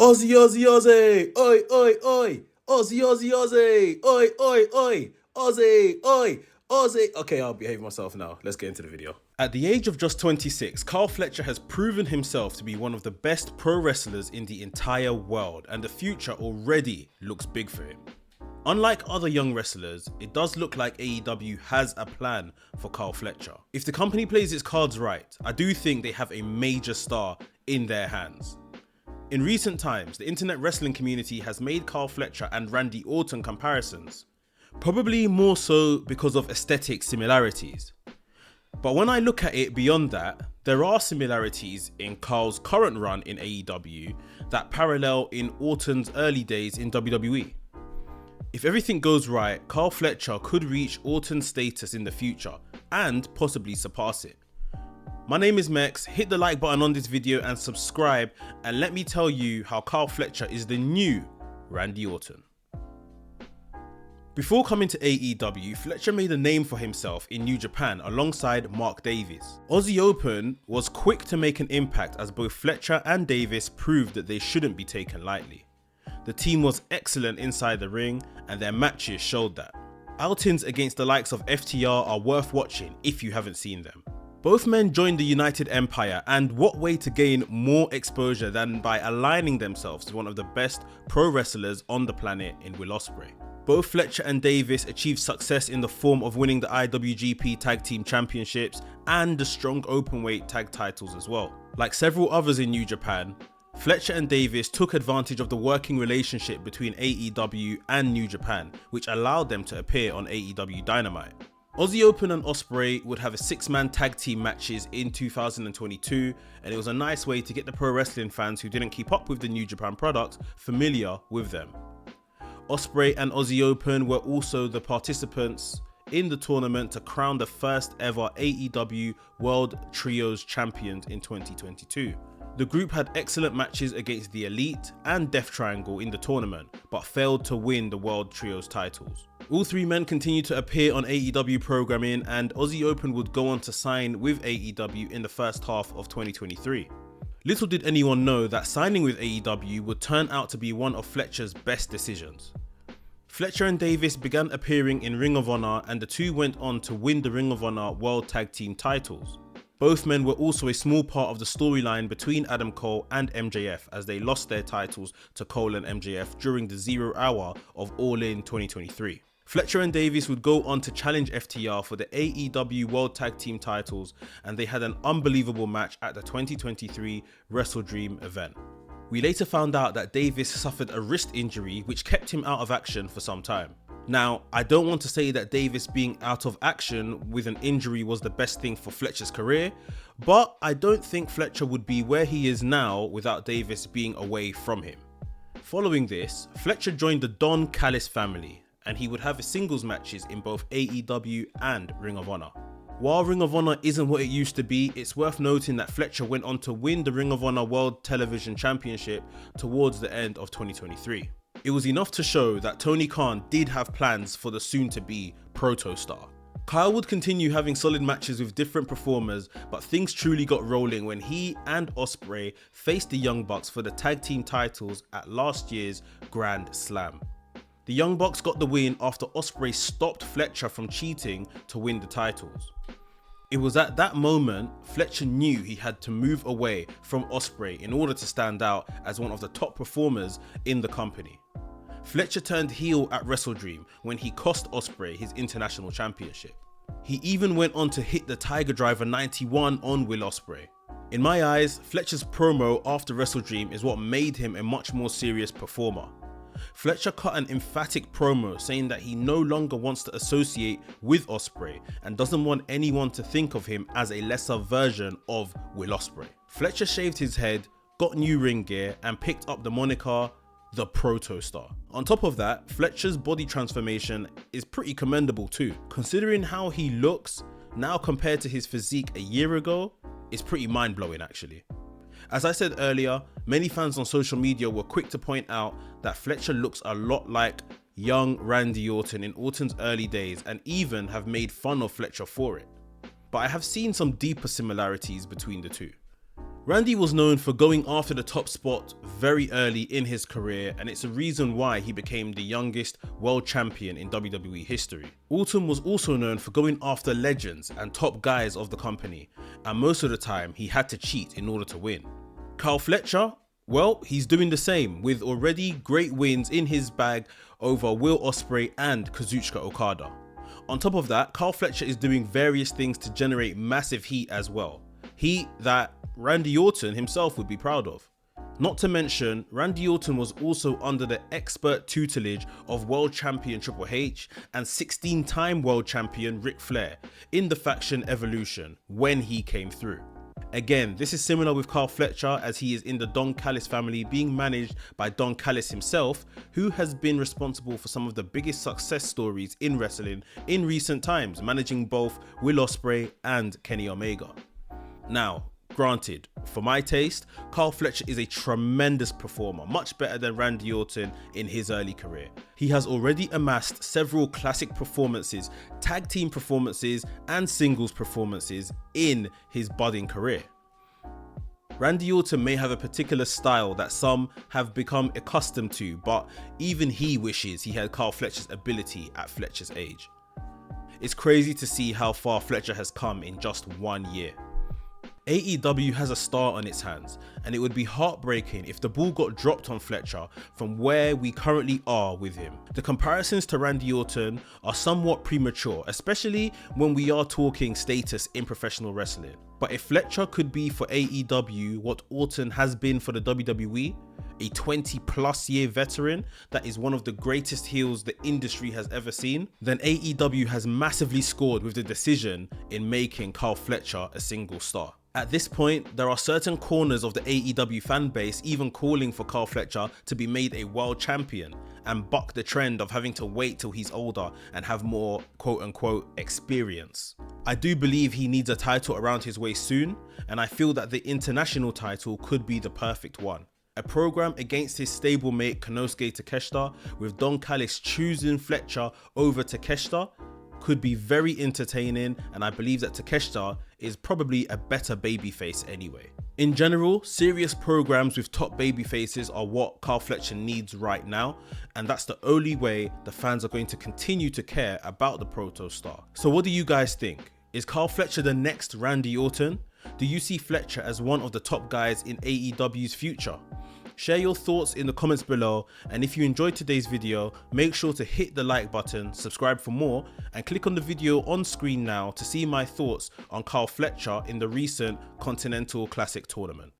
Aussie, Aussie, Aussie, oi, oi, oi, Aussie, Aussie, Aussie, oi, oi, oi, Aussie, oi, Aussie. Okay, I'll behave myself now. Let's get into the video. At the age of just 26, Kyle Fletcher has proven himself to be one of the best pro wrestlers in the entire world, and the future already looks big for him. Unlike other young wrestlers, it does look like AEW has a plan for Kyle Fletcher. If the company plays its cards right, I do think they have a major star in their hands. In recent times, the internet wrestling community has made Kyle Fletcher and Randy Orton comparisons, probably more so because of aesthetic similarities. But when I look at it beyond that, there are similarities in Kyle's current run in AEW that parallel in Orton's early days in WWE. If everything goes right, Kyle Fletcher could reach Orton's status in the future and possibly surpass it. My name is Mex, hit the like button on this video and subscribe, and let me tell you how Kyle Fletcher is the new Randy Orton. Before coming to AEW, Fletcher made a name for himself in New Japan alongside Mark Davis. Aussie Open was quick to make an impact as both Fletcher and Davis proved that they shouldn't be taken lightly. The team was excellent inside the ring and their matches showed that. Outings against the likes of FTR are worth watching if you haven't seen them. Both men joined the United Empire, and what way to gain more exposure than by aligning themselves to one of the best pro wrestlers on the planet in Will Ospreay. Both Fletcher and Davis achieved success in the form of winning the IWGP Tag Team Championships and the strong openweight tag titles as well. Like several others in New Japan, Fletcher and Davis took advantage of the working relationship between AEW and New Japan, which allowed them to appear on AEW Dynamite. Aussie Open and Ospreay would have a 6-man tag team matches in 2022, and it was a nice way to get the pro wrestling fans who didn't keep up with the New Japan product familiar with them. Ospreay and Aussie Open were also the participants in the tournament to crown the first ever AEW World Trios Champions in 2022. The group had excellent matches against the Elite and Death Triangle in the tournament, but failed to win the World Trios titles. All three men continued to appear on AEW programming, and Aussie Open would go on to sign with AEW in the first half of 2023. Little did anyone know that signing with AEW would turn out to be one of Fletcher's best decisions. Fletcher and Davis began appearing in Ring of Honor, and the two went on to win the Ring of Honor World Tag Team titles. Both men were also a small part of the storyline between Adam Cole and MJF as they lost their titles to Cole and MJF during the 0 hour of All In 2023. Fletcher and Davis would go on to challenge FTR for the AEW World Tag Team titles, and they had an unbelievable match at the 2023 Wrestle Dream event. We later found out that Davis suffered a wrist injury which kept him out of action for some time. Now, I don't want to say that Davis being out of action with an injury was the best thing for Fletcher's career, but I don't think Fletcher would be where he is now without Davis being away from him. Following this, Fletcher joined the Don Callis family, and he would have singles matches in both AEW and Ring of Honor. While Ring of Honor isn't what it used to be, it's worth noting that Fletcher went on to win the Ring of Honor World Television Championship towards the end of 2023. It was enough to show that Tony Khan did have plans for the soon-to-be Proto-Star. Kyle would continue having solid matches with different performers, but things truly got rolling when he and Ospreay faced the Young Bucks for the tag team titles at last year's Grand Slam. The Young Bucks got the win after Ospreay stopped Fletcher from cheating to win the titles. It was at that moment Fletcher knew he had to move away from Ospreay in order to stand out as one of the top performers in the company. Fletcher turned heel at Wrestle Dream when he cost Ospreay his international championship. He even went on to hit the Tiger Driver 91 on Will Ospreay. In my eyes, Fletcher's promo after Wrestle Dream is what made him a much more serious performer. Fletcher cut an emphatic promo saying that he no longer wants to associate with Ospreay and doesn't want anyone to think of him as a lesser version of Will Ospreay. Fletcher shaved his head, got new ring gear, and picked up the moniker the Proto-Star. On top of that, Fletcher's body transformation is pretty commendable too. Considering how he looks now compared to his physique a year ago, it's pretty mind-blowing actually. As I said earlier, many fans on social media were quick to point out that Fletcher looks a lot like young Randy Orton in Orton's early days, and even have made fun of Fletcher for it. But I have seen some deeper similarities between the two. Randy was known for going after the top spot very early in his career, and it's a reason why he became the youngest world champion in WWE history. Orton was also known for going after legends and top guys of the company, and most of the time he had to cheat in order to win. Kyle Fletcher, well, he's doing the same with already great wins in his bag over Will Ospreay and Kazuchika Okada. On top of that, Kyle Fletcher is doing various things to generate massive heat as well. Heat that Randy Orton himself would be proud of. Not to mention, Randy Orton was also under the expert tutelage of world champion Triple H and 16-time world champion Ric Flair in the faction Evolution when he came through. Again, this is similar with Kyle Fletcher, as he is in the Don Callis family, being managed by Don Callis himself, who has been responsible for some of the biggest success stories in wrestling in recent times, managing both Will Ospreay and Kenny Omega. Now, granted, for my taste, Kyle Fletcher is a tremendous performer, much better than Randy Orton in his early career. He has already amassed several classic performances, tag team performances, and singles performances in his budding career. Randy Orton may have a particular style that some have become accustomed to, but even he wishes he had Kyle Fletcher's ability at Fletcher's age. It's crazy to see how far Fletcher has come in just 1 year. AEW has a star on its hands, and it would be heartbreaking if the ball got dropped on Fletcher from where we currently are with him. The comparisons to Randy Orton are somewhat premature, especially when we are talking status in professional wrestling. But if Fletcher could be for AEW what Orton has been for the WWE, a 20+ year veteran that is one of the greatest heels the industry has ever seen, then AEW has massively scored with the decision in making Kyle Fletcher a single star. At this point, there are certain corners of the AEW fan base even calling for Kyle Fletcher to be made a world champion and buck the trend of having to wait till he's older and have more quote-unquote experience. I do believe he needs a title around his waist soon, and I feel that the international title could be the perfect one. A program against his stablemate Konosuke Takeshita, with Don Callis choosing Fletcher over Takeshita, could be very entertaining, and I believe that Takeshita is probably a better babyface anyway. In general, serious programs with top babyfaces are what Kyle Fletcher needs right now, and that's the only way the fans are going to continue to care about the Proto-Star. So what do you guys think? Is Kyle Fletcher the next Randy Orton? Do you see Fletcher as one of the top guys in AEW's future? Share your thoughts in the comments below, and if you enjoyed today's video, make sure to hit the like button, subscribe for more, and click on the video on screen now to see my thoughts on Kyle Fletcher in the recent Continental Classic tournament.